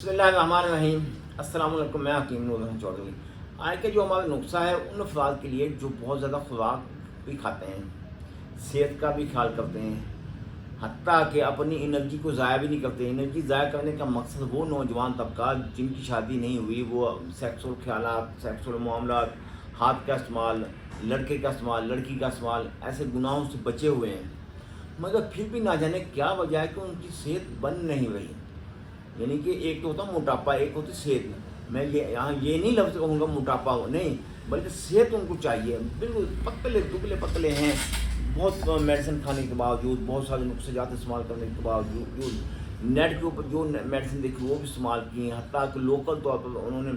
बिस्मिल्लाहिर्रहमानिर्रहीम। अस्सलाम वालेकुम। मैं हकीम नूर चौधरी। आज का जो हमारा नुस्खा है उन अफराद के लिए जो बहुत ज़्यादा खुराक भी खाते हैं, सेहत का भी ख्याल करते हैं, हत्ता कि अपनी एनर्जी को ज़ाया भी नहीं करते। एनर्जी ज़ाया करने का मकसद वो नौजवान तबका जिनकी शादी नहीं हुई, वो सेक्सुअल ख्यालात, सेक्सुअल मामलात, हाथ का इस्तेमाल, लड़के का इस्तेमाल, लड़की का इस्तेमाल, ऐसे गुनाहों से बचे हुए हैं, मगर फिर भी ना जाने क्या वजह है कि उनकी सेहत बन नहीं रही। यानी कि एक तो होता मोटापा, एक होती सेहत। मैं ये यहाँ ये नहीं लफ्ज़ कहूँगा मोटापा हो, नहीं, बल्कि सेहत उनको चाहिए। बिल्कुल पतले दुबले पतले हैं, बहुत मेडिसिन खाने के बावजूद, बहुत सारे नुस्ख़ात इस्तेमाल करने के बावजूद, नेट के ऊपर जो मेडिसिन देखी वो भी इस्तेमाल की, हत्ता कि लोकल तौर पर उन्होंने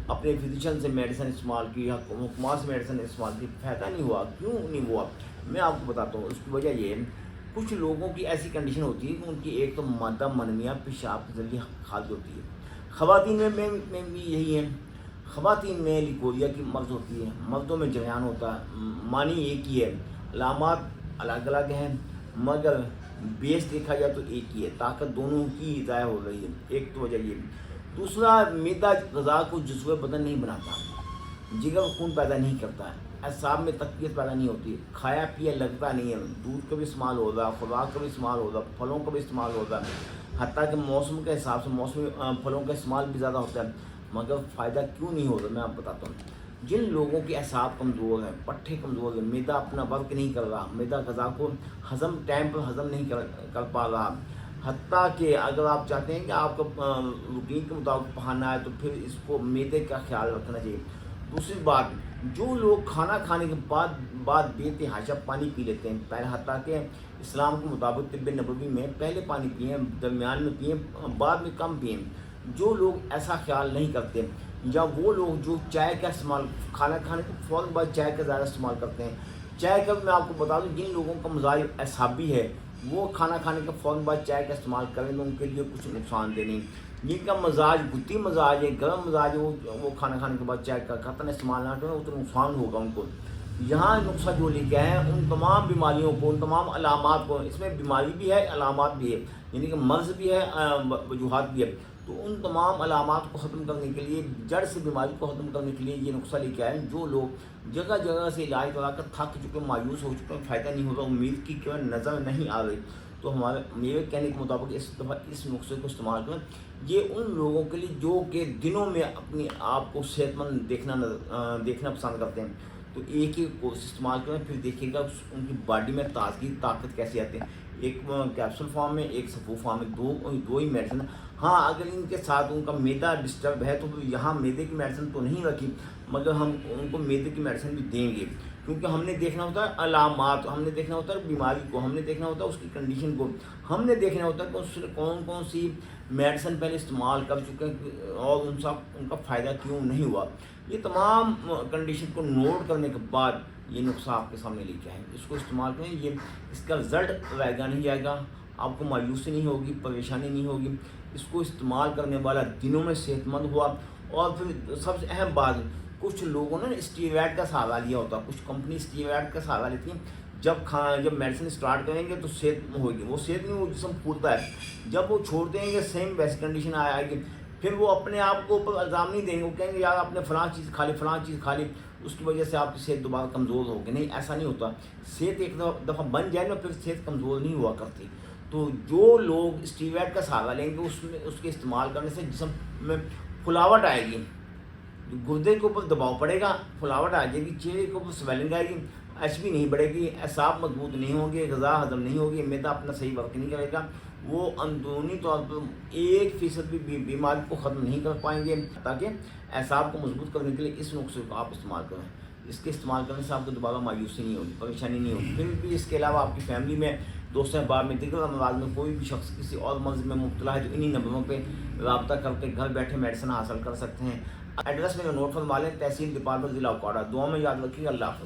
अपने फिजिशियन से मेडिसिन इस्तेमाल की, हुक्मा से मेडिसिन इस्तेमाल की, फ़ायदा नहीं हुआ। क्यों नहीं हुआ मैं आपको बताता हूँ। उसकी वजह ये है, कुछ लोगों की ऐसी कंडीशन होती है कि उनकी एक तो मादा मनमिया पेशाब के जरिए खारिज होती है। ख़वातीन में भी यही है। ख़वातीन में लिकोरिया की मर्ज़ होती है, मर्दों में जरियान होता है। मानी एक ही है, अलामात अलग अलग हैं, मगर बेस देखा जाए तो एक ही है। ताकत दोनों की ज़ाया हो रही है। एक तो वजह ये। दूसरा, मैदा ग़ज़ा को जुज़्व बदन नहीं बनाता, जिगर खून पैदा नहीं करता है, असाब में तक़वियत पैदा नहीं होती, खाया पिया लगता नहीं है। दूध का भी इस्तेमाल हो रहा, खुराक का भी इस्तेमाल हो रहा, फलों का भी इस्तेमाल हो रहा है, हत्ता कि मौसम के हिसाब से मौसमी फलों का इस्तेमाल भी ज़्यादा होता है, मगर फ़ायदा क्यों नहीं हो रहा मैं आपको बताता हूँ। जिन लोगों के असाब कमज़ोर हैं, पट्ठे कमज़ोर हैं, मैदा अपना वर्क नहीं कर रहा, मैदा ग़ज़ा को हज़म टाइम पर हज़म नहीं कर पा रहा, हत्ता कि अगर आप चाहते हैं कि आपका रूटीन के मुताबिक पढ़ाना है तो फिर इसको मैदे का ख्याल रखना चाहिए। दूसरी बात, जो लोग खाना खाने के बाद बेतहाशा पानी पी लेते हैं, पहले हत्ता कि इस्लाम के मुताबिक तिब्ब नबवी में पहले पानी पिए, दरमियान में पिए, बाद में कम पिए। जो लोग ऐसा ख्याल नहीं करते, या वो लोग जो चाय का इस्तेमाल खाना खाने के फ़ौरन बाद चाय का ज़्यादा इस्तेमाल करते हैं। चाय का मैं आपको बता दूँ, जिन लोगों का मज़ाज असाबी है वो खाना खाने के फ़ौरन बाद चाय का इस्तेमाल करें तो उनके लिए कुछ नुकसानदेह नहीं। जिनका मजाज गुत्ती मजाज है, गर्म मजाज है, वो खाना खाने के बाद चाय का कतन इस्तेमाल ना करें, वो तो नुकसान होगा उनको। यहाँ नुस्खा जो लेके आए हैं उन तमाम बीमारियों को, उन तमाम अलामात को, इसमें बीमारी भी है, अलामात भी है, यानी कि मर्ज़ भी है, वजूहात भी है। तो उन तमाम अलामात को ख़त्म करने के लिए, जड़ से बीमारी को ख़त्म करने के लिए ये नुस्खा लेके आए हैं। जो लोग जगह जगह से इलाज करा कर थक चुके, मायूस हो चुके, फ़ायदा नहीं हो रहा, उम्मीद की केवल नज़र नहीं आ रही, तो हमारे मेरे कहने के मुताबिक इस दफ़ा इस नुस्खे को इस्तेमाल करें। ये उन लोगों के लिए जो कि दिनों में अपने आप को सेहतमंद देखना पसंद करते हैं, तो एक ही कोर्स इस्तेमाल करें, फिर देखिएगा उनकी बॉडी में ताज़गी ताकत कैसे आती है। एक कैप्सूल फॉर्म में, एक सफ़ू फॉर्म में, दो ही मेडिसिन। हाँ, अगर इनके साथ उनका मैदा डिस्टर्ब है तो यहाँ मैदे की मेडिसिन तो नहीं रखी, मगर हम उनको मैदे की मेडिसिन भी देंगे, क्योंकि हमने देखना होता है अलामात, हमने देखना होता है बीमारी को, हमने देखना होता है उसकी कंडीशन को, हमने देखना होता है कि उसने कौन कौन सी मेडिसिन पहले इस्तेमाल कर चुके हैं और उनका फ़ायदा क्यों नहीं हुआ। ये तमाम कंडीशन को नोट करने के बाद ये नुस्खा आपके सामने लेके आए, इसको इस्तेमाल करें। ये इसका रिज़ल्ट रहेगा नहीं जाएगा, आपको मायूसी नहीं होगी, परेशानी नहीं होगी। इसको इस्तेमाल करने वाला दिनों में सेहतमंद हुआ। और फिर सबसे अहम बात, कुछ लोगों ने स्टीरॉयड का सहारा लिया होता, कुछ कंपनी स्टीरॉयड का सहारा लेती हैं। जब मेडिसिन स्टार्ट करेंगे तो सेहत होगी, वो सेहत नहीं, वो जिस्म फूलता है। जब वो छोड़ देंगे सेम वैसी कंडीशन आएगी, फिर वो अपने आप को ऊपर इल्ज़ाम नहीं देंगे, वो कहेंगे यार आपने फ़लाँ चीज़ खा ली, फ़लाँ चीज़ खा ली, उसकी वजह से आपकी सेहत दोबारा कमज़ोर होगी। नहीं, ऐसा नहीं होता। सेहत एक दफ़ा बन जाए ना, फिर सेहत कमज़ोर नहीं हुआ करती। तो जो लोग स्टीरॉयड का सहारा लेंगे, उसके इस्तेमाल करने से जिस्म में फुलावट आएगी, गुर्दे के ऊपर दबाव पड़ेगा, फुलावट आ जाएगी, चेहरे के ऊपर स्वेलिंग आएगी, एचबी नहीं बढ़ेगी, असाब मजबूत नहीं होंगे, ग़ज़ा हज़म नहीं होगी, मैदा अपना सही वर्क नहीं करेगा, वो अंदरूनी तौर पर 1% भी बीमारी को ख़त्म नहीं कर पाएंगे। ताकि असाब को मजबूत करने के लिए इस नुस्खे को आप इस्तेमाल करें। इसके इस्तेमाल करने से आपको दोबारा मायूसी नहीं होगी, परेशानी नहीं होगी। फिर भी इसके अलावा आपकी फैमिली में, दोस्तों अहबाब में, दिगर अमराज में कोई भी शख्स किसी और मर्ज़ में मुब्तला है, तो इन्हीं नंबरों पर रब्ता करके घर बैठे मेडिसिन हासिल कर सकते हैं। एड्रेस में नोट फरमा लें, तहसील डिपार्टमेंट ज़िला उकाड़ा। दुआ में याद रखिए। अल्लाह हाफ़िज़।